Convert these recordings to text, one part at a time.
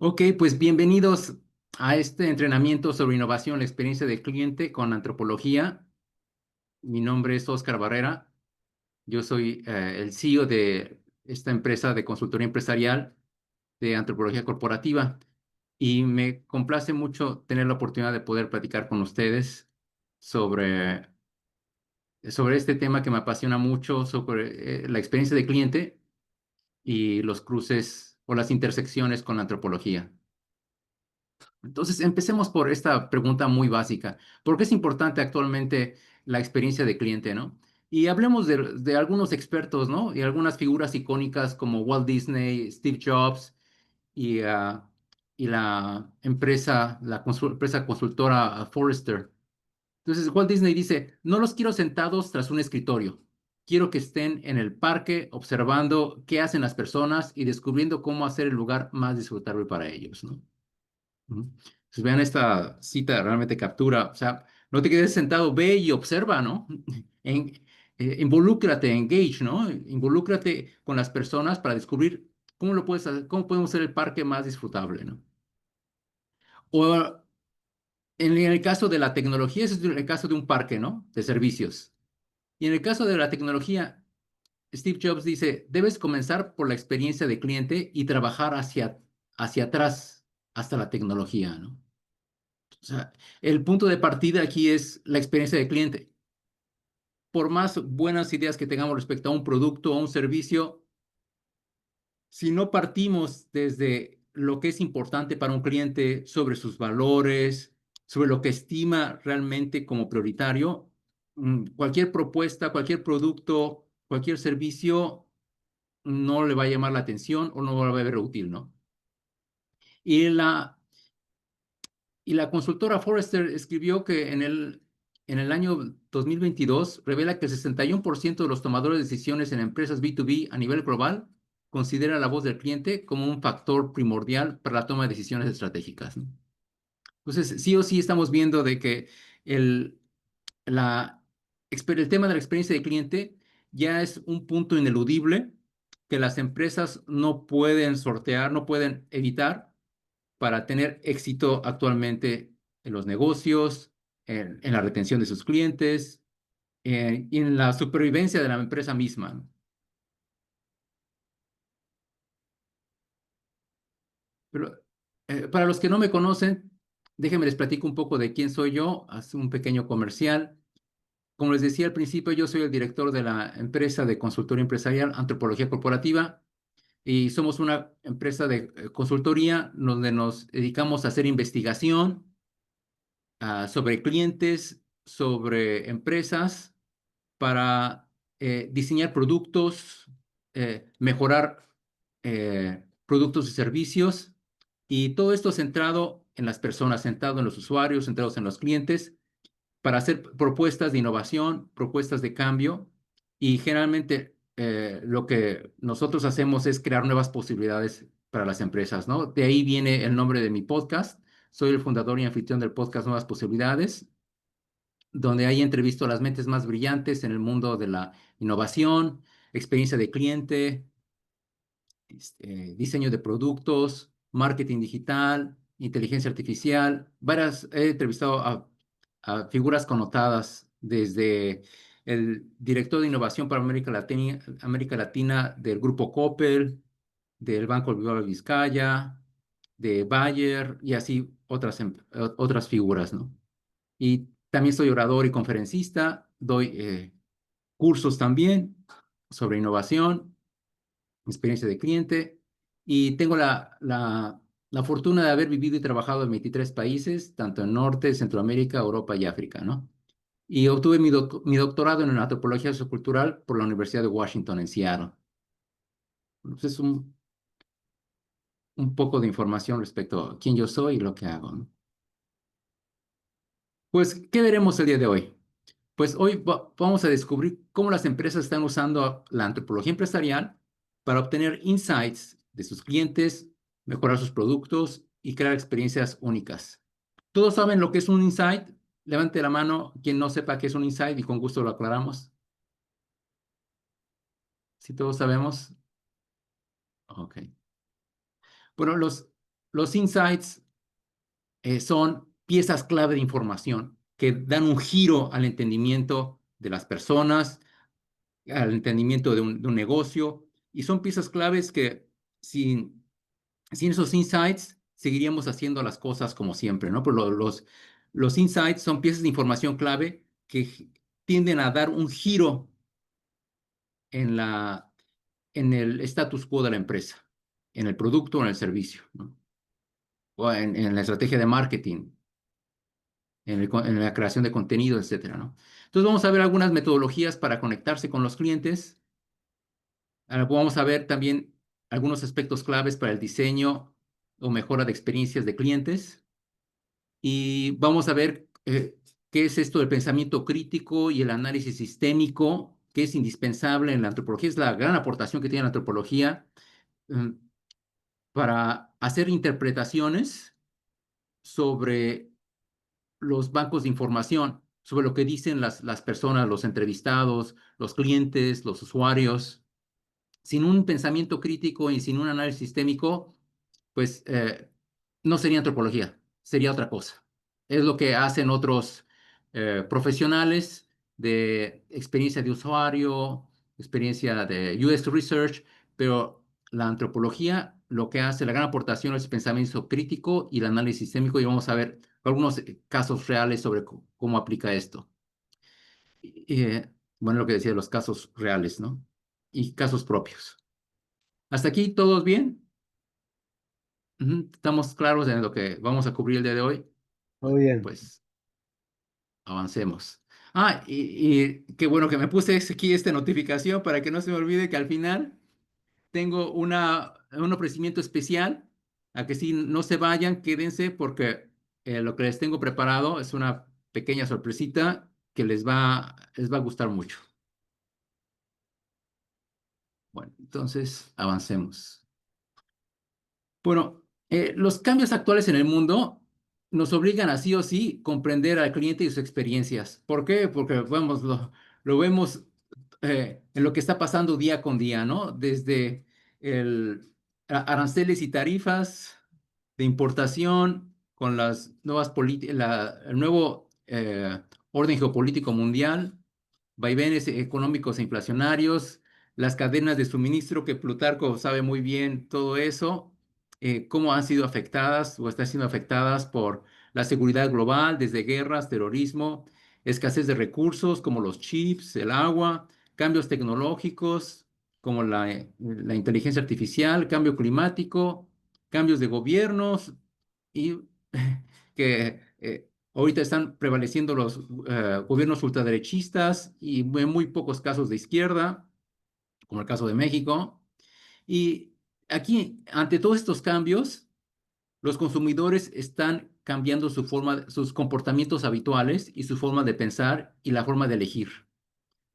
Ok, pues bienvenidos a este entrenamiento sobre innovación, la experiencia del cliente con antropología. Mi nombre es Oscar Barrera. Yo soy el CEO de esta empresa de consultoría empresarial de antropología corporativa y me complace mucho tener la oportunidad de poder platicar con ustedes sobre, sobre este tema que me apasiona mucho, sobre la experiencia de cliente y los cruces o las intersecciones con la antropología. Entonces, empecemos por esta pregunta muy básica. ¿Por qué es importante actualmente la experiencia de cliente, no? Y hablemos de algunos expertos, ¿no? Y algunas figuras icónicas como Walt Disney, Steve Jobs y la empresa, empresa consultora Forrester. Entonces, Walt Disney dice, no los quiero sentados tras un escritorio. Quiero que estén en el parque observando qué hacen las personas y descubriendo cómo hacer el lugar más disfrutable para ellos, ¿no? Ujú. Pues vean esta cita, realmente captura, o sea, no te quedes sentado, ve y observa, ¿no? En, involúcrate, engage, ¿no? Involúcrate con las personas para descubrir cómo lo puedes hacer, cómo podemos hacer el parque más disfrutable, ¿no? O en el caso de la tecnología, ese es el caso de un parque, ¿no? De servicios. Y en el caso de la tecnología, Steve Jobs dice, debes comenzar por la experiencia de cliente y trabajar hacia atrás hasta la tecnología, ¿no? O sea, el punto de partida aquí es la experiencia de cliente. Por más buenas ideas que tengamos respecto a un producto o un servicio, si no partimos desde lo que es importante para un cliente, sobre sus valores, sobre lo que estima realmente como prioritario, cualquier propuesta, cualquier producto, cualquier servicio no le va a llamar la atención o no va a ver útil, ¿no? Y la consultora Forrester escribió que en el año 2022 revela que el 61% de los tomadores de decisiones en empresas B2B a nivel global considera la voz del cliente como un factor primordial para la toma de decisiones estratégicas, ¿no? Entonces, sí o sí estamos viendo de que el, el tema de la experiencia de cliente ya es un punto ineludible que las empresas no pueden sortear, no pueden evitar para tener éxito actualmente en los negocios, en la retención de sus clientes y en la supervivencia de la empresa misma, ¿no? Pero para los que no me conocen, déjenme les platico un poco de quién soy yo, hace un pequeño comercial. Como les decía al principio, yo soy el director de la empresa de consultoría empresarial Antropología Corporativa y somos una empresa de consultoría donde nos dedicamos a hacer investigación sobre clientes, sobre empresas para diseñar productos, mejorar productos y servicios, y todo esto centrado en las personas, centrado en los usuarios, centrados en los clientes, para hacer propuestas de innovación, propuestas de cambio, y generalmente lo que nosotros hacemos es crear nuevas posibilidades para las empresas, ¿no? De ahí viene el nombre de mi podcast. Soy el fundador y anfitrión del podcast Nuevas Posibilidades, donde hay entrevisto a las mentes más brillantes en el mundo de la innovación, experiencia de cliente, diseño de productos, marketing digital, inteligencia artificial. He entrevistado a figuras connotadas desde el director de innovación para América Latina del Grupo Coppel, del Banco Bilbao de Vizcaya, de Bayer y así otras figuras, ¿no? Y también soy orador y conferencista, doy cursos también sobre innovación, experiencia de cliente, y tengo la fortuna de haber vivido y trabajado en 23 países, tanto en Norte, Centroamérica, Europa y África, ¿no? Y obtuve mi doctorado en antropología sociocultural por la Universidad de Washington en Seattle. Entonces, un poco de información respecto a quién yo soy y lo que hago, ¿no? Pues, ¿qué veremos el día de hoy? Pues hoy vamos a descubrir cómo las empresas están usando la antropología empresarial para obtener insights de sus clientes, mejorar sus productos y crear experiencias únicas. ¿Todos saben lo que es un insight? Levante la mano quien no sepa qué es un insight y con gusto lo aclaramos. Si todos sabemos, ok. Bueno, los insights son piezas clave de información que dan un giro al entendimiento de las personas, al entendimiento de un negocio, y son piezas claves que sin esos insights seguiríamos haciendo las cosas como siempre, ¿no? Pero los insights son piezas de información clave que tienden a dar un giro en en el status quo de la empresa, en el producto o en el servicio, ¿no? O en la estrategia de marketing, en la creación de contenido, etcétera, ¿no? Entonces vamos a ver algunas metodologías para conectarse con los clientes. Vamos a ver también algunos aspectos claves para el diseño o mejora de experiencias de clientes. Y vamos a ver qué es esto del pensamiento crítico y el análisis sistémico, que es indispensable en la antropología. Es la gran aportación que tiene la antropología mm, para hacer interpretaciones sobre los bancos de información, sobre lo que dicen las personas, los entrevistados, los clientes, los usuarios. Sin un pensamiento crítico y sin un análisis sistémico, pues no sería antropología, sería otra cosa. Es lo que hacen otros profesionales de experiencia de usuario, experiencia de UX Research, pero la antropología lo que hace, la gran aportación es el pensamiento crítico y el análisis sistémico, y vamos a ver algunos casos reales sobre cómo aplica esto. Bueno, lo que decía, los casos reales, ¿no? Y casos propios. ¿Hasta aquí todos bien? ¿Estamos claros en lo que vamos a cubrir el día de hoy? Todo bien. Pues avancemos. Y qué bueno que me puse aquí esta notificación para que no se me olvide que al final tengo un ofrecimiento especial, a que si no se vayan, quédense porque lo que les tengo preparado es una pequeña sorpresita que les va a gustar mucho. Bueno, entonces avancemos. Bueno, los cambios actuales en el mundo nos obligan a sí o sí comprender al cliente y sus experiencias. ¿Por qué? Porque vamos, lo vemos en lo que está pasando día con día, ¿no? Desde aranceles y tarifas de importación con las nuevas políticas, el nuevo orden geopolítico mundial, vaivenes económicos e inflacionarios, las cadenas de suministro, que Plutarco sabe muy bien todo eso, cómo han sido afectadas o están siendo afectadas por la seguridad global, desde guerras, terrorismo, escasez de recursos como los chips, el agua, cambios tecnológicos como la inteligencia artificial, cambio climático, cambios de gobiernos y que ahorita están prevaleciendo los gobiernos ultraderechistas y en muy pocos casos de izquierda, como el caso de México. Y aquí, ante todos estos cambios, los consumidores están cambiando sus comportamientos habituales y su forma de pensar y la forma de elegir.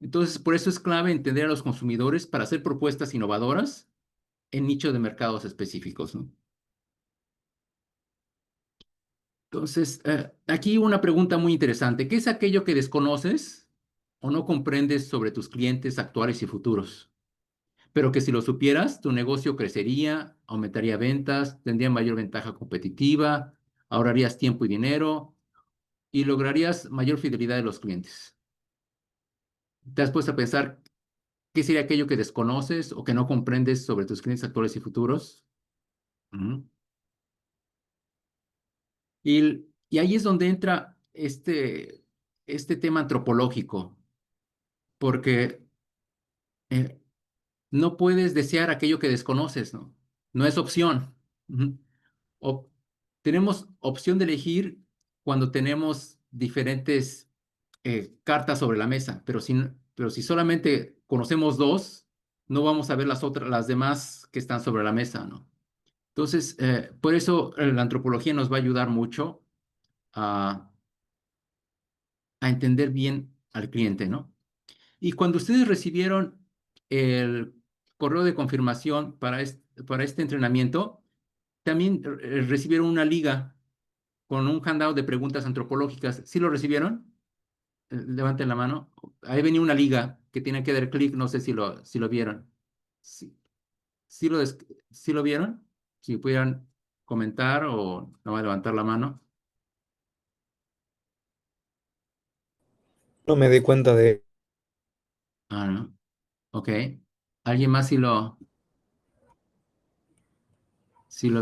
Entonces, por eso es clave entender a los consumidores para hacer propuestas innovadoras en nichos de mercados específicos, ¿no? Entonces, aquí una pregunta muy interesante. ¿Qué es aquello que desconoces o no comprendes sobre tus clientes actuales y futuros? Pero que si lo supieras, tu negocio crecería, aumentaría ventas, tendría mayor ventaja competitiva, ahorrarías tiempo y dinero y lograrías mayor fidelidad de los clientes. ¿Te has puesto a pensar qué sería aquello que desconoces o que no comprendes sobre tus clientes actuales y futuros? Ujú. Y ahí es donde entra este tema antropológico, porque eh, no puedes desear aquello que desconoces, ¿no? No es opción. Ujú. O- tenemos opción de elegir cuando tenemos diferentes cartas sobre la mesa, pero si solamente conocemos dos, no vamos a ver las demás que están sobre la mesa, ¿no? Entonces, por eso la antropología nos va a ayudar mucho a, a entender bien al cliente, ¿no? Y cuando ustedes recibieron el correo de confirmación para este entrenamiento, también recibieron una liga con un handout de preguntas antropológicas. ¿Sí lo recibieron? Levanten la mano. Ahí venía una liga que tienen que dar clic, no sé si lo vieron. Sí, sí lo vieron. Si pudieran comentar o no va a levantar la mano? No me di cuenta de... Ah, no. Ok. ¿Alguien más sí lo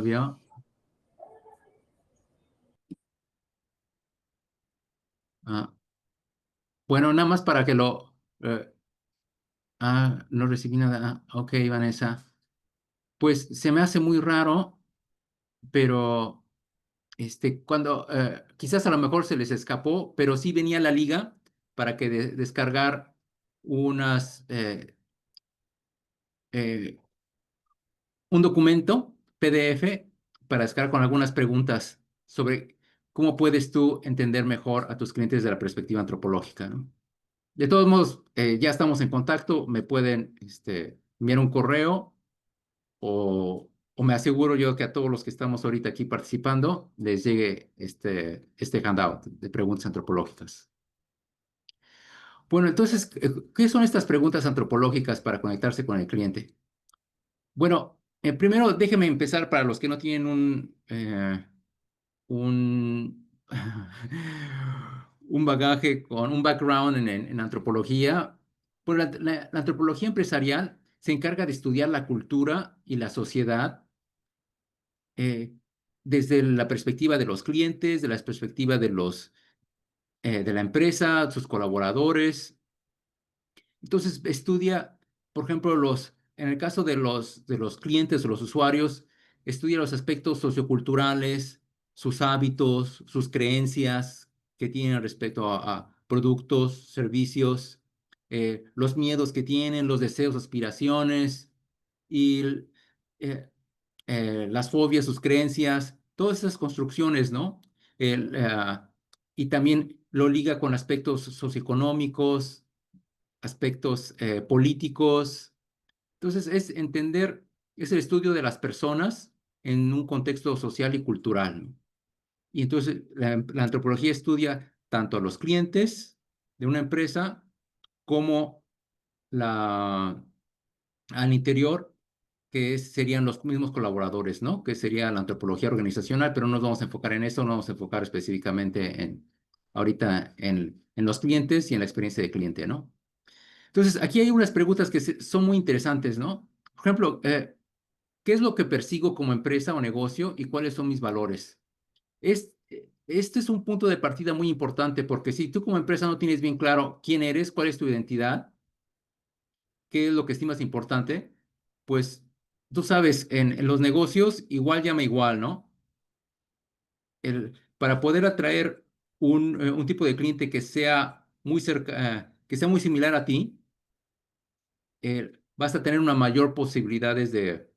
vio? Ah, bueno, nada más para que no recibí nada. Ah, ok, Vanessa. Pues se me hace muy raro, pero cuando quizás a lo mejor se les escapó, pero sí venía la liga para que descargar unas eh, un documento PDF para descargar con algunas preguntas sobre cómo puedes tú entender mejor a tus clientes desde la perspectiva antropológica, ¿no? De todos modos, ya estamos en contacto, me pueden enviar un correo o me aseguro yo que a todos los que estamos ahorita aquí participando les llegue este handout de preguntas antropológicas. Bueno, entonces, ¿qué son estas preguntas antropológicas para conectarse con el cliente? Bueno, primero déjeme empezar para los que no tienen un, un bagaje con un background en antropología. Pues la antropología empresarial se encarga de estudiar la cultura y la sociedad eh, desde la perspectiva de los clientes, de la perspectiva de la empresa, sus colaboradores. Entonces estudia, por ejemplo, en el caso de los clientes o los usuarios, estudia los aspectos socioculturales, sus hábitos, sus creencias que tienen respecto a productos, servicios, los miedos que tienen, los deseos, aspiraciones y eh, las fobias, sus creencias, todas esas construcciones, ¿no? El, eh, y también lo liga con aspectos socioeconómicos, aspectos políticos. Entonces, es el estudio de las personas en un contexto social y cultural, ¿no? Y entonces la antropología estudia tanto a los clientes de una empresa como la, al interior, serían los mismos colaboradores, ¿no? Que sería la antropología organizacional, pero no nos vamos a enfocar en eso, no vamos a enfocar específicamente ahorita en los clientes y en la experiencia de cliente, ¿no? Entonces, aquí hay unas preguntas que son muy interesantes, ¿no? Por ejemplo, ¿qué es lo que persigo como empresa o negocio y cuáles son mis valores? Este es un punto de partida muy importante porque si tú como empresa no tienes bien claro quién eres, cuál es tu identidad, qué es lo que estimas importante, pues tú sabes, en los negocios igual llama igual, ¿no? Para poder atraer un tipo de cliente que sea que sea muy similar a ti, vas a tener una mayor posibilidades de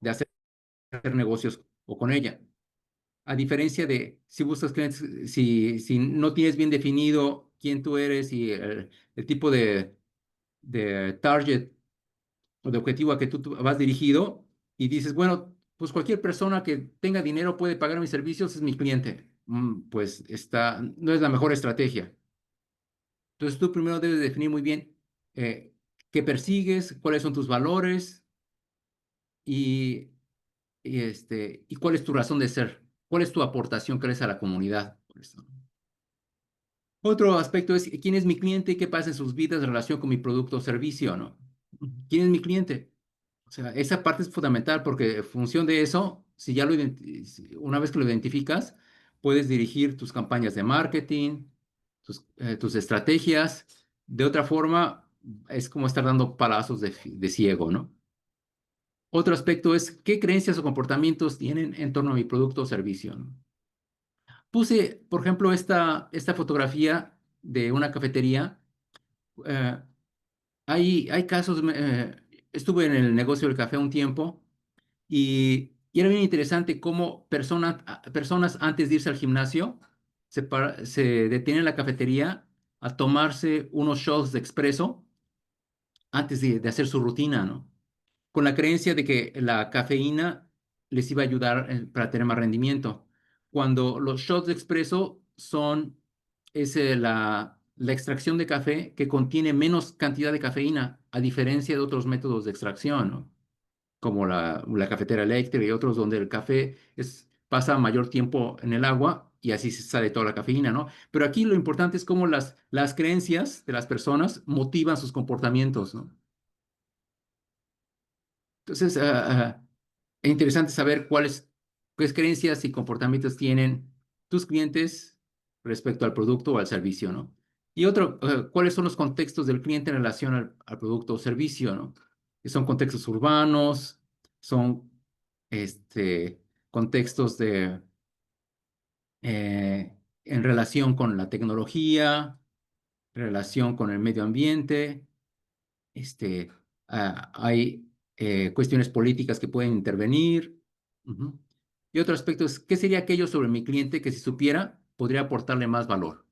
hacer negocios o con ella. A diferencia de si buscas clientes, si no tienes bien definido quién tú eres y el tipo de target o de objetivo a que tú vas dirigido y dices, bueno, pues cualquier persona que tenga dinero puede pagar mis servicios, es mi cliente. Pues no es la mejor estrategia. Entonces tú primero debes definir muy bien eh, qué persigues, cuáles son tus valores y, y cuál es tu razón de ser, cuál es tu aportación que eres a la comunidad. Por eso. Otro aspecto es quién es mi cliente y qué pasa en sus vidas en relación con mi producto o servicio, ¿no? ¿Quién es mi cliente? O sea, esa parte es fundamental porque en función de eso, si ya una vez que lo identificas, puedes dirigir tus campañas de marketing, tus estrategias. De otra forma, es como estar dando palazos de ciego, ¿no? Otro aspecto es qué creencias o comportamientos tienen en torno a mi producto o servicio, ¿no? Puse, por ejemplo, esta fotografía de una cafetería. Eh, hay casos, estuve en el negocio del café un tiempo y era bien interesante cómo personas antes de irse al gimnasio se detienen en la cafetería a tomarse unos shots de expreso antes de hacer su rutina, ¿no? Con la creencia de que la cafeína les iba a ayudar para tener más rendimiento. Cuando los shots de expreso es la extracción de café que contiene menos cantidad de cafeína, a diferencia de otros métodos de extracción, ¿no? Como la cafetera eléctrica y otros donde el café pasa mayor tiempo en el agua y así se sale toda la cafeína, ¿no? Pero aquí lo importante es cómo las creencias de las personas motivan sus comportamientos, ¿no? Entonces, es interesante saber qué creencias y comportamientos tienen tus clientes respecto al producto o al servicio, ¿no? Y otro, cuáles son los contextos del cliente en relación al producto o servicio, ¿no? Que son contextos urbanos, son contextos en relación con la tecnología, relación con el medio ambiente, este, hay cuestiones políticas que pueden intervenir. Ujú. Y otro aspecto es, ¿qué sería aquello sobre mi cliente que si supiera podría aportarle más valor?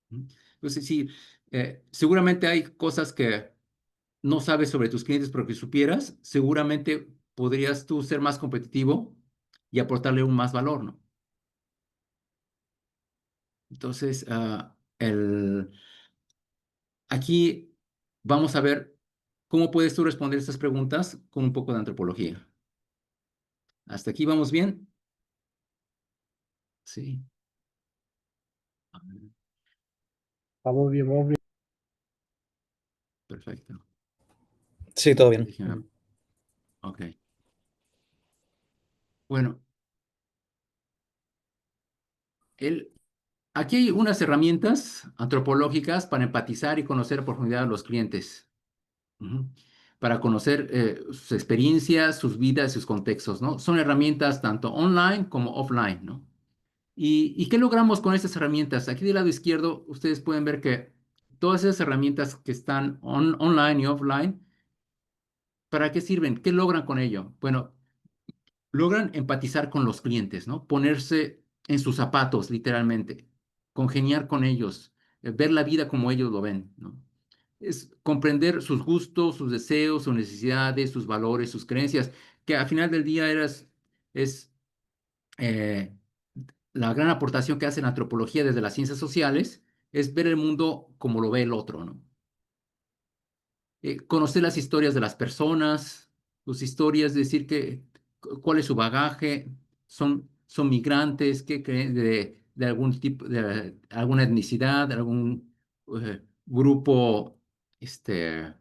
Ujú. Entonces, sí, seguramente hay cosas que no sabes sobre tus clientes, pero que supieras, seguramente podrías tú ser más competitivo y aportarle un más valor, ¿no? Entonces, aquí vamos a ver cómo puedes tú responder estas preguntas con un poco de antropología. ¿Hasta aquí vamos bien? Sí. A ver, Vamos bien, vamos bien. perfecto. Sí, todo bien. Déjame- Ok. Bueno, el, aquí hay unas herramientas antropológicas para empatizar y conocer a profundidad a los clientes. Ujú. Para conocer sus experiencias, sus vidas, sus contextos, ¿no? Son herramientas tanto online como offline, ¿no? ¿Y qué logramos con estas herramientas? Aquí del lado izquierdo, ustedes pueden ver que todas esas herramientas que están online y offline, ¿para qué sirven? ¿Qué logran con ello? Bueno, logran empatizar con los clientes, ¿no? Ponerse en sus zapatos, literalmente, congeniar con ellos, ver la vida como ellos lo ven, ¿no? Es comprender sus gustos, sus deseos, sus necesidades, sus valores, sus creencias, que al final del día es eh, la gran aportación que hace la antropología desde las ciencias sociales, es ver el mundo como lo ve el otro, ¿no? Conocer las historias de las personas, sus historias, decir cuál es su bagaje, son migrantes, qué creen de algún tipo, de alguna etnicidad, de algún grupo, eh,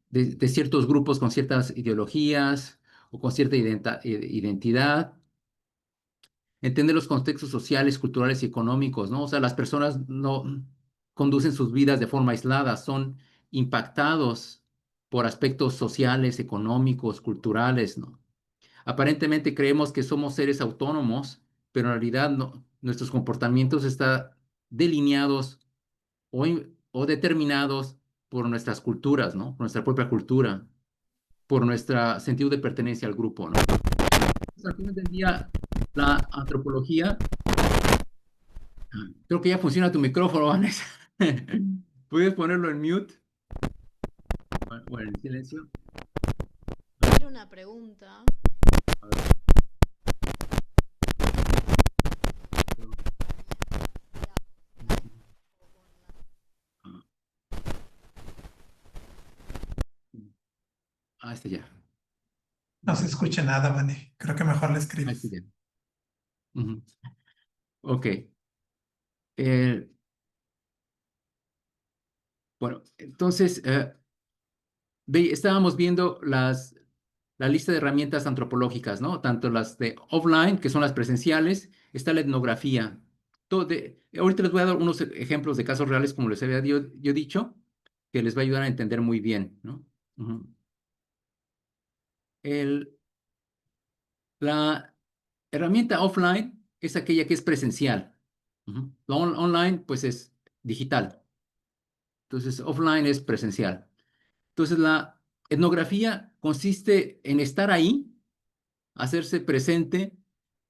de ciertos grupos con ciertas ideologías o con cierta identidad. Entender los contextos sociales, culturales y económicos, ¿no? O sea, las personas no conducen sus vidas de forma aislada, son impactados por aspectos sociales, económicos, culturales, ¿no? Aparentemente creemos que somos seres autónomos, pero en realidad no, nuestros comportamientos están delineados o determinados por nuestras culturas, ¿no? Por nuestra propia cultura, por nuestro sentido de pertenencia al grupo, ¿no? Entonces, al final del día, la antropología. Creo que ya funciona tu micrófono, Vanessa. ¿Puedes ponerlo en mute o en silencio? Era una pregunta. A ver, ah, este ya. No se escucha nada, Vane. Creo que mejor le Este escribes. ya. Ujú. Ok. Eh, bueno, entonces, estábamos viendo la lista de herramientas antropológicas, ¿no? Tanto las de offline, que son las presenciales, está la etnografía. Ahorita les voy a dar unos ejemplos de casos reales, como les había yo dicho, que les va a ayudar a entender muy bien, ¿no? Ujú. El, La herramienta offline es aquella que es presencial. Ujú. La online, pues es digital. Entonces, offline es presencial. Entonces, la etnografía consiste en estar ahí, hacerse presente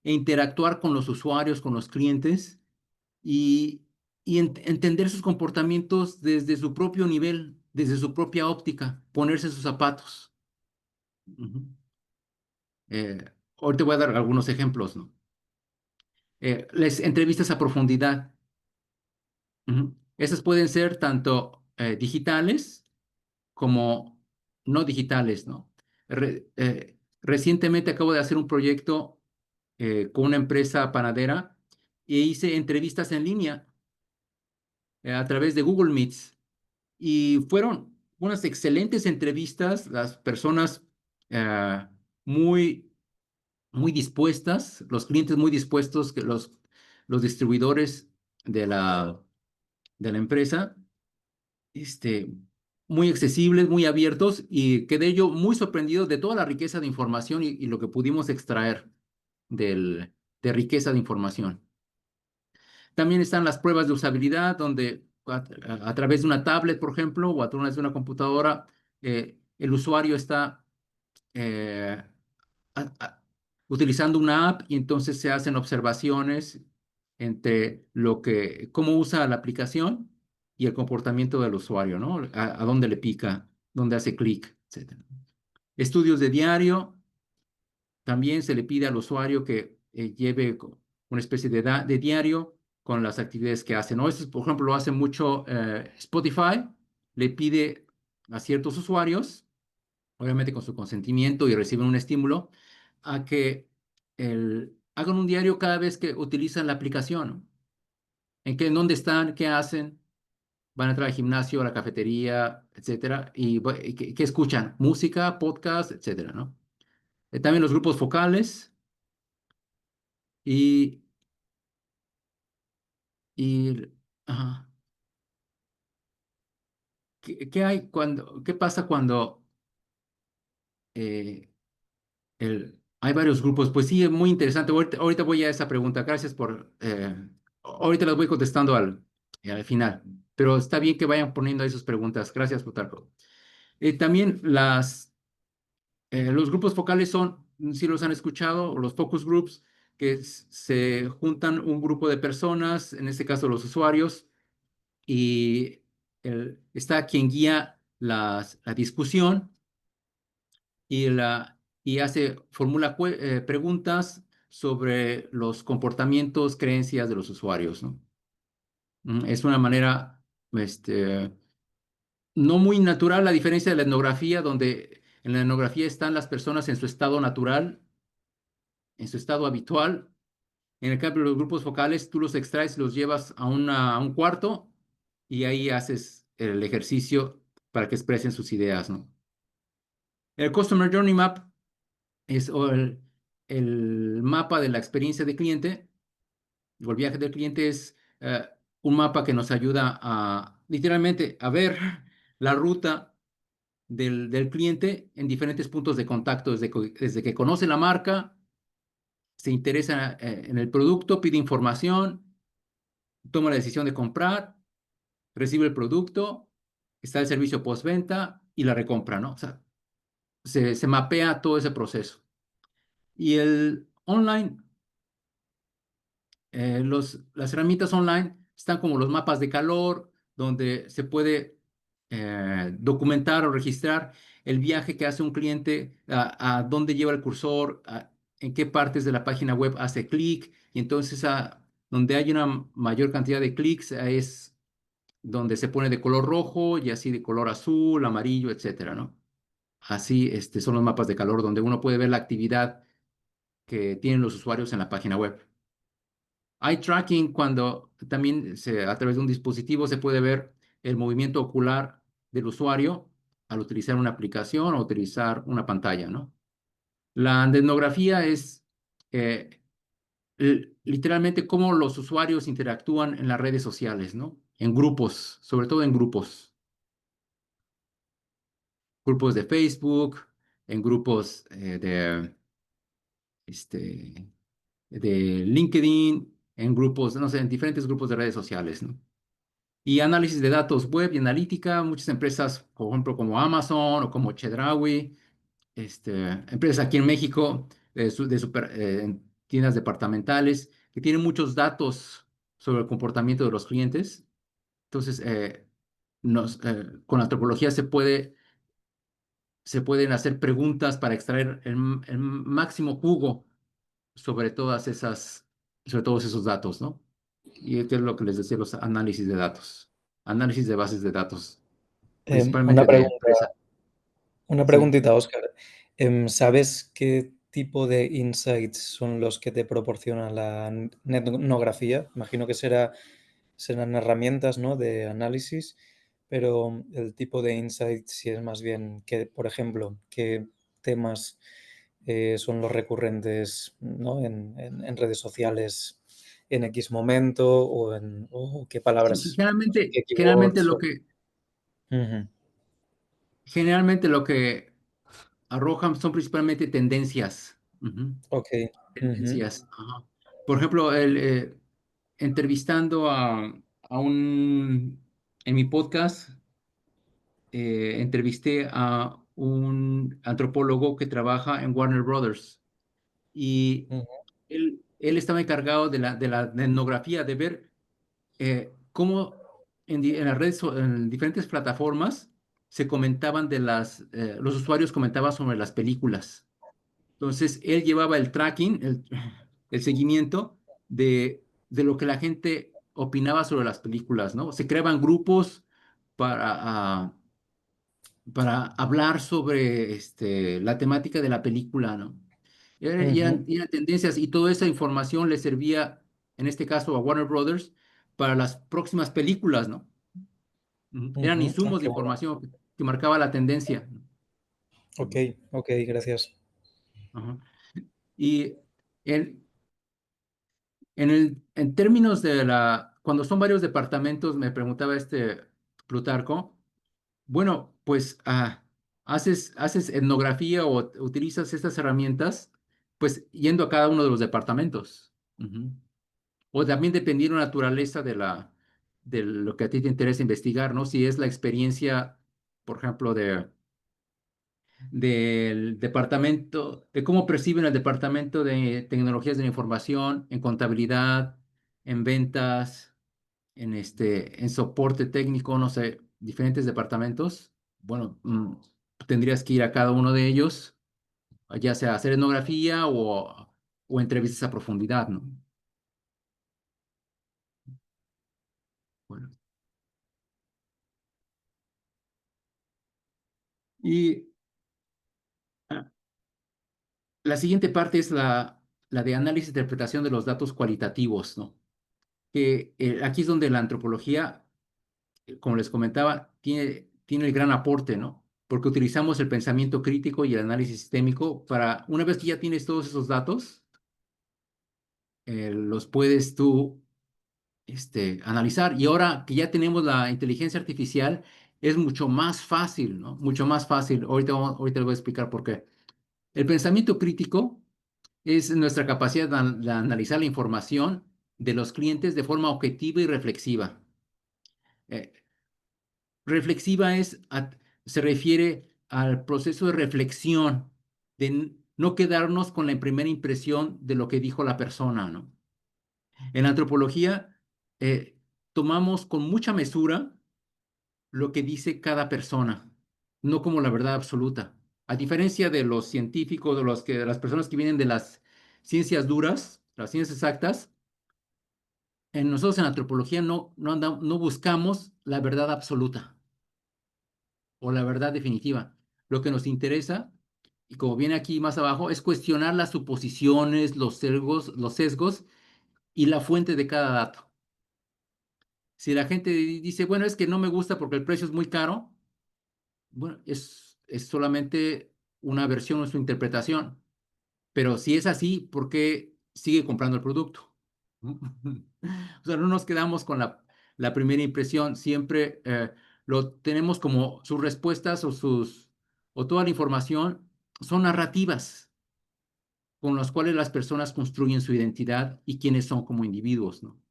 e interactuar con los usuarios, con los clientes y, entender sus comportamientos desde su propio nivel, desde su propia óptica, ponerse sus zapatos. Ujú. Eh, Ahorita voy a dar algunos ejemplos, ¿no? Les entrevistas a profundidad. Ujú. Esas pueden ser tanto digitales como no digitales, ¿no? Recientemente acabo de hacer un proyecto con una empresa panadera e hice entrevistas en línea a través de Google Meets. Y fueron unas excelentes entrevistas, las personas eh, muy, muy dispuestas, los clientes muy dispuestos, los distribuidores de la empresa, este, muy accesibles, muy abiertos, y quedé yo muy sorprendido de toda la riqueza de información y lo que pudimos extraer de riqueza de información. También están las pruebas de usabilidad, donde a través de una tablet, por ejemplo, o a través de una computadora, el usuario está eh, a- a- utilizando una app y entonces se hacen observaciones entre cómo usa la aplicación y el comportamiento del usuario, ¿no? A dónde le pica, dónde hace clic, etcétera. Estudios de diario, también se le pide al usuario que lleve una especie de diario con las actividades que hace, ¿no? Esto, por ejemplo, lo hace mucho Spotify, le pide a ciertos usuarios, obviamente con su consentimiento y reciben un estímulo, a que hagan un diario cada vez que utilizan la aplicación, ¿no? En dónde están, qué hacen, van a entrar al gimnasio, a la cafetería, etcétera, y qué escuchan, música, podcast, etcétera, ¿no? También los grupos focales y, y ajá. ¿Qué pasa cuando eh, hay varios grupos? Pues sí, es muy interesante. Ahorita voy a esa pregunta. Gracias ahorita las voy contestando al final, pero está bien que vayan poniendo ahí sus preguntas. Gracias, Plutarco. También los grupos focales son, si los han escuchado, los focus groups, que se juntan un grupo de personas, en este caso los usuarios, y está quien guía la discusión y formula preguntas sobre los comportamientos, creencias de los usuarios, ¿no? Es una manera, no muy natural, a diferencia de la etnografía, donde en la etnografía están las personas en su estado natural, en su estado habitual. En el cambio, los grupos focales, tú los extraes, los llevas a un cuarto y ahí haces el ejercicio para que expresen sus ideas, ¿no? El Customer Journey Map el mapa de la experiencia de cliente, o el viaje del cliente es un mapa que nos ayuda literalmente a ver la ruta del cliente en diferentes puntos de contacto, desde que conoce la marca, se interesa en el producto, pide información, toma la decisión de comprar, recibe el producto, está el servicio postventa y la recompra, ¿no? O sea, se mapea todo ese proceso. Y el online, las herramientas online están como los mapas de calor, donde se puede documentar o registrar el viaje que hace un cliente, a dónde lleva el cursor, en qué partes de la página web hace clic, y entonces donde hay una mayor cantidad de clics es donde se pone de color rojo y así de color azul, amarillo, etcétera, ¿no? Así son los mapas de calor donde uno puede ver la actividad que tienen los usuarios en la página web. Eye tracking cuando también a través de un dispositivo se puede ver el movimiento ocular del usuario al utilizar una aplicación o utilizar una pantalla, ¿no? La etnografía es literalmente cómo los usuarios interactúan en las redes sociales, ¿no? En grupos, sobre todo en grupos de Facebook, en grupos este, de LinkedIn, en grupos, no sé, en diferentes grupos de redes sociales, ¿no? Y análisis de datos web y analítica, muchas empresas, por ejemplo, como Amazon o como Chedraui, empresas aquí en México en tiendas departamentales que tienen muchos datos sobre el comportamiento de los clientes. Entonces, con la antropología se pueden hacer preguntas para extraer el máximo jugo sobre sobre todos esos datos, ¿no? Y esto es lo que les decía, los análisis de datos, análisis de bases de datos, Una principalmente de pregunta, empresa. una Sí. preguntita, Óscar. ¿Sabes qué tipo de insights son los que te proporciona la etnografía? Imagino que serán herramientas, ¿no?, de análisis, pero el tipo de insights si es más bien que, por ejemplo, qué temas son los recurrentes, ¿no?, en redes sociales en X momento o qué Sí, palabras, generalmente, qué keywords. Ujú. generalmente lo que arrojan son principalmente tendencias. Ujú. Ok. Ujú, Tendencias. Ajá. Por ejemplo, entrevistando en mi podcast, entrevisté a un antropólogo que trabaja en Warner Brothers y ujú, él estaba encargado de la etnografía, de ver cómo en las redes, en diferentes plataformas se comentaban los usuarios comentaban sobre las películas. Entonces, él llevaba el tracking, el seguimiento de lo que la gente opinaba sobre las películas, ¿no? Se creaban grupos para, ah, para hablar sobre la temática de la película, ¿no? ujú, Y eran tendencias y toda esa información le servía, en este caso, a Warner Brothers para las próximas películas, ¿no? Ujú. Eran ujú. Ah, insumos de qué bueno. información que marcaba la tendencia. Ok, Ujú. ok, gracias. Ajá. Y en, en términos cuando son varios departamentos, me preguntaba Plutarco, bueno, pues haces etnografía o utilizas estas herramientas, pues yendo a cada uno de los departamentos. Ujú. O también dependiendo de la naturaleza de lo que a ti te interesa investigar, ¿no? Si es la experiencia, por ejemplo, del departamento, de cómo perciben el departamento de tecnologías de la información, en contabilidad, en ventas, en soporte técnico, no sé, diferentes departamentos. Bueno, tendrías que ir a cada uno de ellos, ya sea hacer etnografía o entrevistas a profundidad, ¿no? Bueno, y ah, la siguiente parte es la de análisis e interpretación de los datos cualitativos, ¿no? Que aquí es donde la antropología, como les comentaba, tiene el gran aporte, ¿no? Porque utilizamos el pensamiento crítico y el análisis sistémico para, una vez que ya tienes todos esos datos, los puedes tú analizar. Y ahora que ya tenemos la inteligencia artificial, es mucho más fácil, ¿no? Mucho más fácil. Ahorita les voy a explicar por qué. El pensamiento crítico es nuestra capacidad de analizar la información de los clientes de forma objetiva y reflexiva. Eh, Reflexiva se refiere al proceso de reflexión, de no quedarnos con la primera impresión de lo que dijo la persona, ¿no? En la antropología, tomamos con mucha mesura lo que dice cada persona, no como la verdad absoluta. A diferencia de los científicos, de las personas que vienen de las ciencias duras, las ciencias exactas, nosotros en antropología no buscamos la verdad absoluta o la verdad definitiva. Lo que nos interesa, y como viene aquí más abajo, es cuestionar las suposiciones, los sesgos y la fuente de cada dato. Si la gente dice, bueno, es que no me gusta porque el precio es muy caro, bueno, es solamente una versión o su interpretación. Pero si es así, ¿por qué sigue comprando el producto? ¿No? O sea, no nos quedamos con la primera impresión, siempre lo tenemos como sus respuestas o toda la información son narrativas con las cuales las personas construyen su identidad y quiénes son como individuos, ¿no?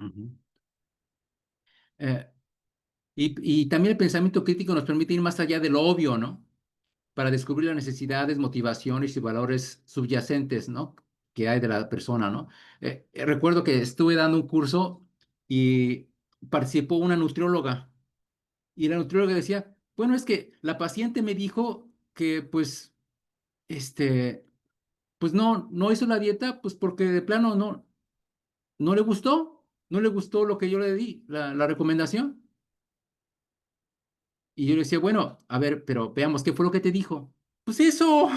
Ujú. Eh, y también el pensamiento crítico nos permite ir más allá de lo obvio, ¿no? Para descubrir las necesidades, motivaciones y valores subyacentes, ¿no? Que hay de la persona, ¿no? Recuerdo que estuve dando un curso y participó una nutrióloga y la nutrióloga decía, bueno, es que la paciente me dijo que este, pues no hizo la dieta, pues porque de plano no le gustó lo que yo le di, la recomendación. Y yo le decía, bueno, a ver, pero veamos, ¿qué fue lo que te dijo? Pues eso,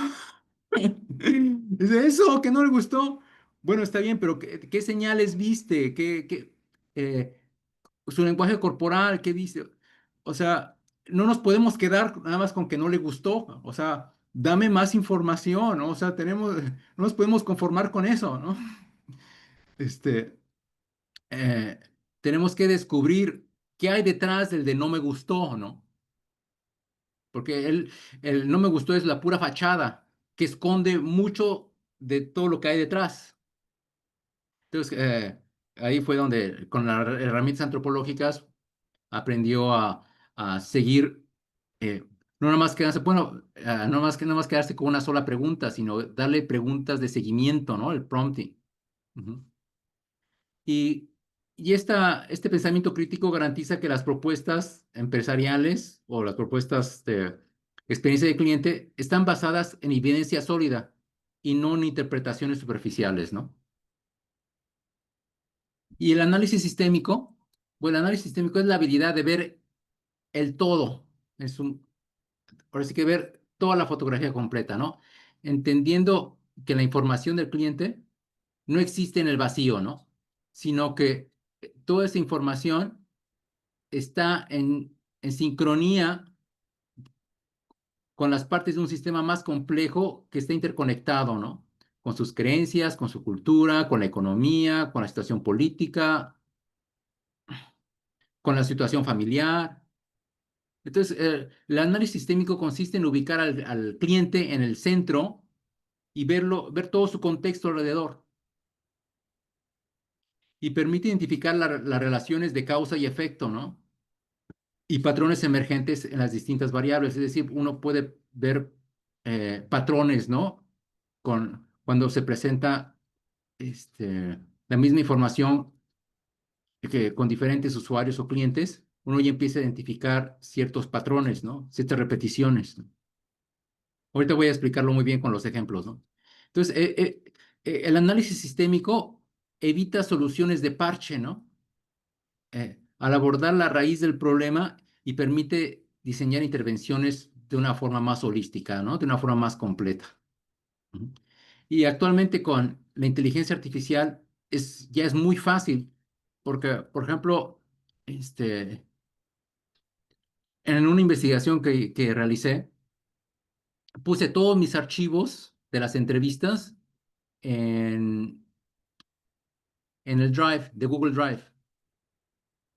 es eso, que no le gustó. Bueno, está bien, pero ¿qué señales viste? Eh, su lenguaje corporal, ¿qué viste? O sea, no nos podemos quedar nada más con que no le gustó. O sea, dame más información, ¿no? O sea, no nos podemos conformar con eso, ¿no? Este, eh, tenemos que descubrir qué hay detrás del de no me gustó, ¿no? Porque el no me gustó es la pura fachada, que esconde mucho de todo lo que hay detrás. Entonces, ahí fue donde, con las herramientas antropológicas, aprendió a seguir, no nada más quedarse, bueno, no más quedarse con una sola pregunta, sino darle preguntas de seguimiento, ¿no? El prompting. Ujú. Y, este pensamiento crítico garantiza que las propuestas empresariales o las propuestas de experiencia de cliente están basadas en evidencia sólida y no en interpretaciones superficiales, ¿no? Y el análisis sistémico, bueno, el análisis sistémico es la habilidad de ver el todo. Ahora sí que ver toda la fotografía completa, ¿no? Entendiendo que la información del cliente no existe en el vacío, ¿no? Sino que toda esa información está en sincronía con las partes de un sistema más complejo que está interconectado, ¿no? Con sus creencias, con su cultura, con la economía, con la situación política, con la situación familiar. Entonces, el análisis sistémico consiste en ubicar al cliente en el centro y ver todo su contexto alrededor. Y permite identificar las relaciones de causa y efecto, ¿no? Y patrones emergentes en las distintas variables. Es decir, uno puede ver patrones, ¿no? Cuando se presenta la misma información que con diferentes usuarios o clientes, uno ya empieza a identificar ciertos patrones, ¿no? Ciertas repeticiones, ¿no? Ahorita voy a explicarlo muy bien con los ejemplos, ¿no? Entonces, el análisis sistémico evita soluciones de parche, ¿no? Al abordar la raíz del problema y permite diseñar intervenciones de una forma más holística, ¿no? De una forma más completa. Ujú. Y actualmente con la inteligencia artificial ya es muy fácil, porque, por ejemplo, en una investigación que realicé, puse todos mis archivos de las entrevistas en, en el Drive, de Google Drive.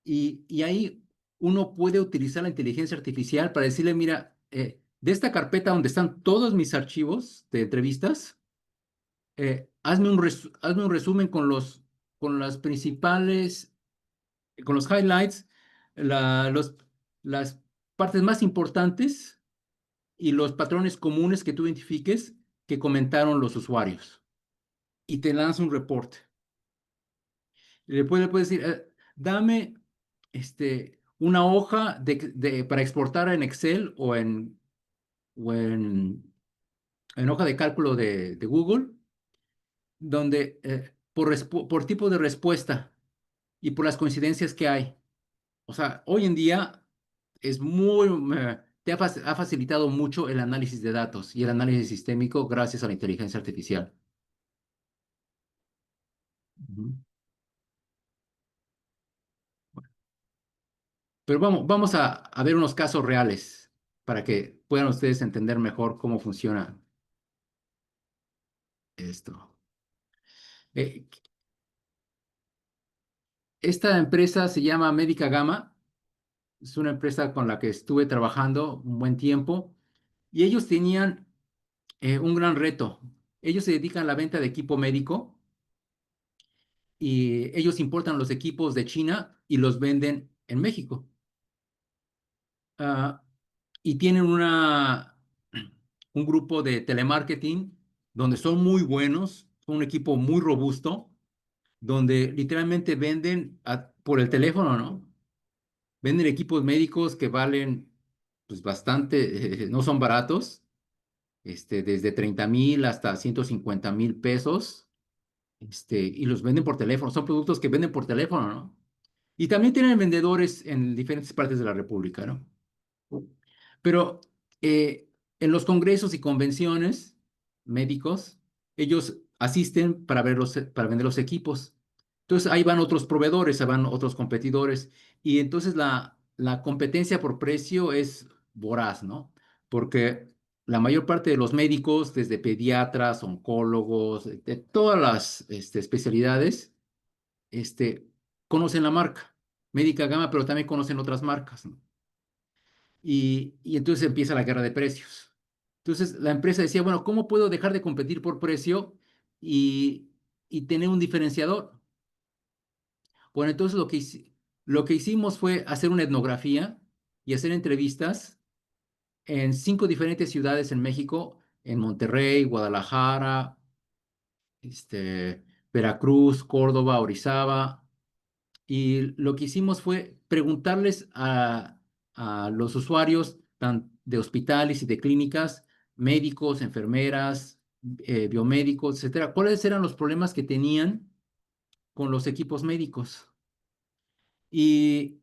Y ahí uno puede utilizar la inteligencia artificial para decirle, mira, de esta carpeta donde están todos mis archivos de entrevistas, hazme un resumen con las principales, con los highlights, la- los, las partes más importantes y los patrones comunes que tú identifiques que comentaron los usuarios. Y te lanza un reporte. Y le puedes decir, dame una hoja para exportar en Excel o en hoja de cálculo de Google, donde por tipo de respuesta y por las coincidencias que hay. O sea, hoy en día es ha facilitado mucho el análisis de datos y el análisis sistémico gracias a la inteligencia artificial. Ujú. Pero vamos a ver unos casos reales para que puedan ustedes entender mejor cómo funciona esto. Eh, Esta empresa se llama Médica Gama. Es una empresa con la que estuve trabajando un buen tiempo y ellos tenían un gran reto. Ellos se dedican a la venta de equipo médico y ellos importan los equipos de China y los venden en México. Ah, y tienen un grupo de telemarketing donde son muy buenos, son un equipo muy robusto, donde literalmente venden por el teléfono, ¿no? Venden equipos médicos que valen pues bastante, no son baratos, desde 30,000 hasta 150,000 pesos, y los venden por teléfono, son productos que venden por teléfono, ¿no? Y también tienen vendedores en diferentes partes de la República, ¿no? Pero En los congresos y convenciones médicos, ellos asisten para vender los equipos. Entonces ahí van otros proveedores, ahí van otros competidores. Y entonces la competencia por precio es voraz, ¿no? Porque la mayor parte de los médicos, desde pediatras, oncólogos, de todas las especialidades, este, conocen la marca Médica Gama, pero también conocen otras marcas, ¿no? Y entonces empieza la guerra de precios. Entonces la empresa decía, bueno, ¿cómo puedo dejar de competir por precio y, y tener un diferenciador? Bueno, entonces lo que hicimos fue hacer una etnografía y hacer entrevistas en 5 diferentes ciudades en México, en Monterrey, Guadalajara, Veracruz, Córdoba, Orizaba. Y lo que hicimos fue preguntarles a los usuarios de hospitales y de clínicas, médicos, enfermeras, biomédicos, etcétera, cuáles eran los problemas que tenían con los equipos médicos. Y,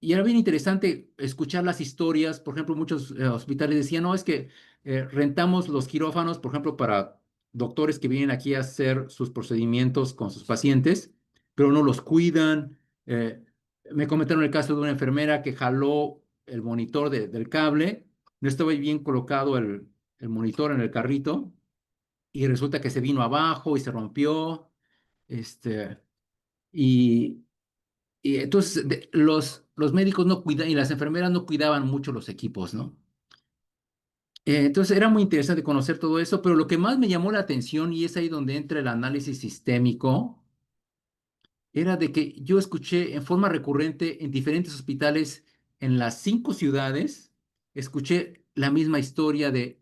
y era bien interesante escuchar las historias. Por ejemplo, muchos hospitales decían, no, es que rentamos los quirófanos, por ejemplo, para doctores que vienen aquí a hacer sus procedimientos con sus pacientes, pero no los cuidan. Me comentaron el caso de una enfermera que jaló el monitor del cable, no estaba bien colocado el monitor en el carrito y resulta que se vino abajo y se rompió. Este, y, y entonces los médicos no cuidan y las enfermeras no cuidaban mucho los equipos, ¿no? Entonces era muy interesante conocer todo eso, pero lo que más me llamó la atención, y es ahí donde entra el análisis sistémico, era de que yo escuché en forma recurrente en diferentes hospitales en las 5 ciudades, escuché la misma historia de,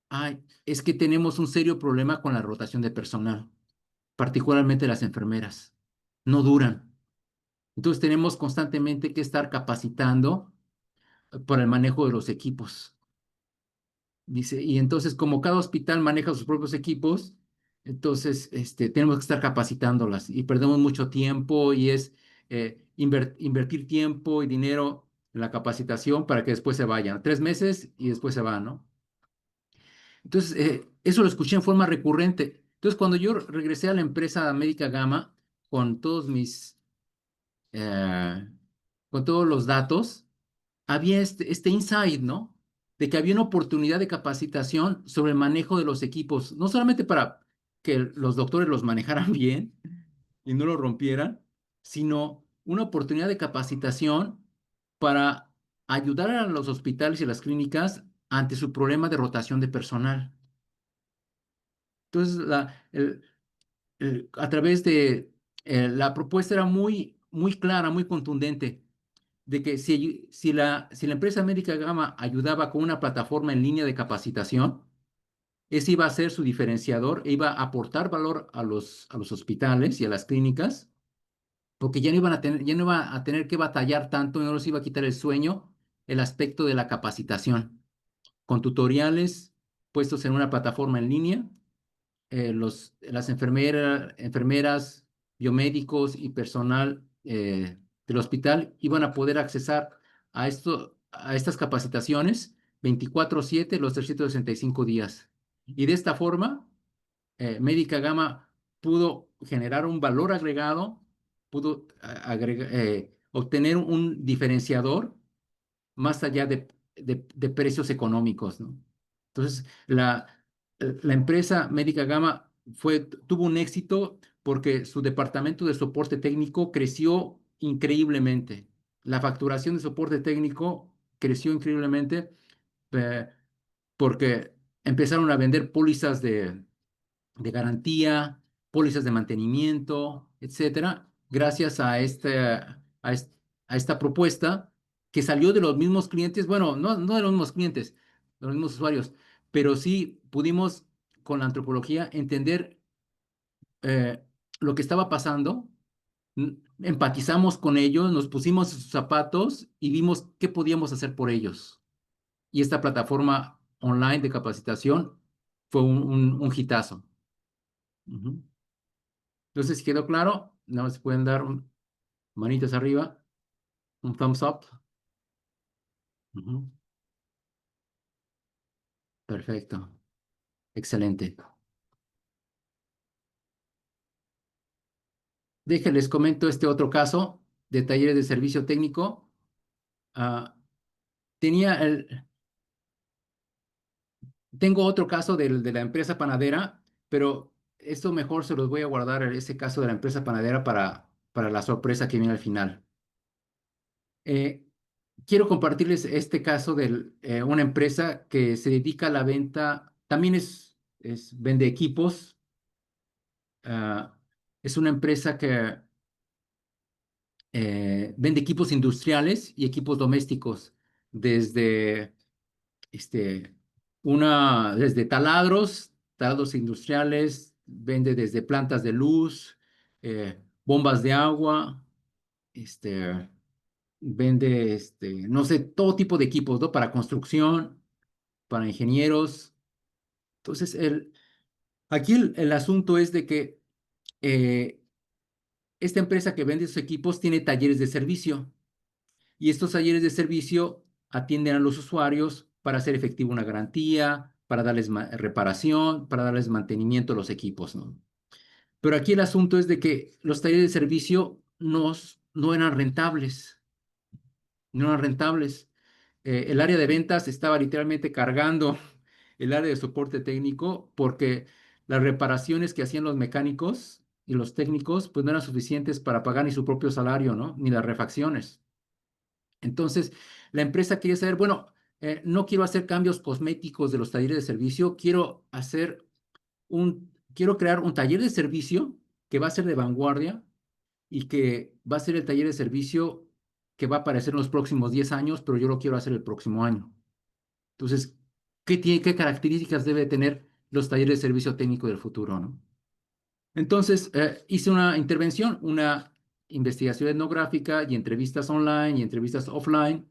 ay, es que tenemos un serio problema con la rotación de personal, particularmente las enfermeras. No duran. Entonces tenemos constantemente que estar capacitando por el manejo de los equipos. Dice, y entonces como cada hospital maneja sus propios equipos, entonces tenemos que estar capacitándolas y perdemos mucho tiempo y es invertir tiempo y dinero en la capacitación para que después se vayan. 3 meses y después se van, ¿no? Entonces, eso lo escuché en forma recurrente. Entonces, cuando yo regresé a la empresa Médica Gama con todos eh, con todos los datos, había este insight, ¿no? De que había una oportunidad de capacitación sobre el manejo de los equipos, no solamente para que los doctores los manejaran bien y no lo rompieran, sino una oportunidad de capacitación para ayudar a los hospitales y las clínicas ante su problema de rotación de personal. Entonces, a través de la propuesta era muy clara, muy contundente de que si la empresa Médica Gama ayudaba con una plataforma en línea de capacitación, ese iba a ser su diferenciador e iba a aportar valor a los hospitales y a las clínicas, porque ya no iban a tener que batallar tanto, no les iba a quitar el sueño el aspecto de la capacitación, con tutoriales puestos en una plataforma en línea. Las enfermeras, biomédicos y personal del hospital iban a poder accesar a estas capacitaciones 24/7 los 365 días. Y de esta forma, Médica Gama pudo generar un valor agregado, pudo obtener un diferenciador más allá de precios económicos, ¿no? Entonces, la empresa Médica Gama tuvo un éxito porque su departamento de soporte técnico creció increíblemente. La facturación de soporte técnico creció increíblemente eh, porque empezaron a vender pólizas de garantía, pólizas de mantenimiento, etcétera, gracias a esta propuesta que salió de los mismos clientes, bueno, no de los mismos clientes, de los mismos usuarios, pero sí pudimos con la antropología entender eh, lo que estaba pasando, empatizamos con ellos, nos pusimos en sus zapatos y vimos qué podíamos hacer por ellos. Y esta plataforma online de capacitación fue un hitazo. Ujú. Entonces, si quedó claro, nada más pueden dar manitas arriba, un thumbs up. Ujú. Perfecto. Excelente. Déjenles comento este otro caso de talleres de servicio técnico. Ah, tenía el, tengo otro caso de la empresa panadera, pero esto mejor se los voy a guardar, ese caso de la empresa panadera, para la sorpresa que viene al final. Eh, Quiero compartirles este caso de una empresa que se dedica a la venta, también vende equipos. ah, es una empresa que vende equipos industriales y equipos domésticos, desde, este, desde taladros industriales, vende desde plantas de luz, bombas de agua, este, vende, no sé, todo tipo de equipos, ¿no? Para construcción, para ingenieros. Entonces, aquí el asunto es de que eh, esta empresa que vende esos equipos tiene talleres de servicio, y estos talleres de servicio atienden a los usuarios para hacer efectiva una garantía, para darles reparación, para darles mantenimiento a los equipos, ¿no? Pero aquí el asunto es de que los talleres de servicio no eran rentables, no eran rentables. El área de ventas estaba literalmente cargando el área de soporte técnico, porque las reparaciones que hacían los mecánicos y los técnicos pues no eran suficientes para pagar ni su propio salario, ¿no? Ni las refacciones. Entonces, la empresa quería saber, bueno, no quiero hacer cambios cosméticos de los talleres de servicio, quiero crear un taller de servicio que va a ser de vanguardia y que va a ser el taller de servicio que va a aparecer en los próximos 10 años, pero yo lo quiero hacer el próximo año. Entonces, qué características debe tener los talleres de servicio técnico del futuro, ¿no? Entonces, hice una intervención, una investigación etnográfica y entrevistas online y entrevistas offline,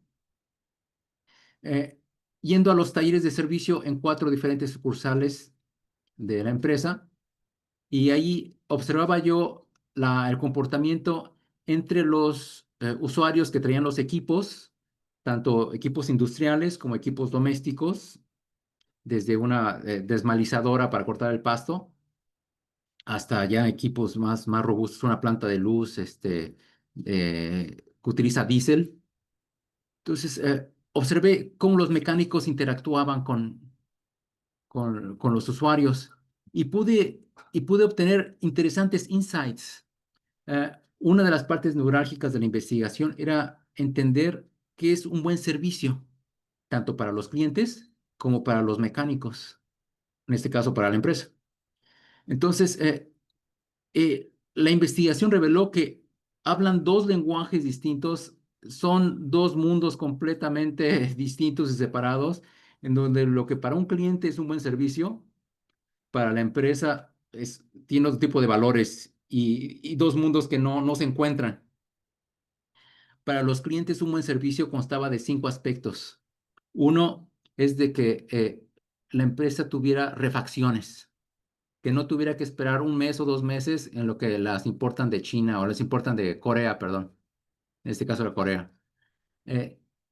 eh, yendo a los talleres de servicio en 4 diferentes sucursales de la empresa, y ahí observaba yo el comportamiento entre los usuarios que traían los equipos, tanto equipos industriales como equipos domésticos, desde una desmalizadora para cortar el pasto hasta ya equipos más robustos, una planta de luz que utiliza diésel. Entonces, observé cómo los mecánicos interactuaban con los usuarios, y pude obtener interesantes insights. Una de las partes neurálgicas de la investigación era entender qué es un buen servicio, tanto para los clientes como para los mecánicos, en este caso para la empresa. Entonces, la investigación reveló que hablan 2 lenguajes distintos, son 2 mundos completamente distintos y separados, en donde lo que para un cliente es un buen servicio, para la empresa tiene otro tipo de valores, y 2 mundos que no se encuentran. Para los clientes, un buen servicio constaba de 5 aspectos. Uno es de que la empresa tuviera refacciones, que no tuviera que esperar 1 mes o 2 meses en lo que las importan de China o las importan de Corea, perdón, en este caso de Corea.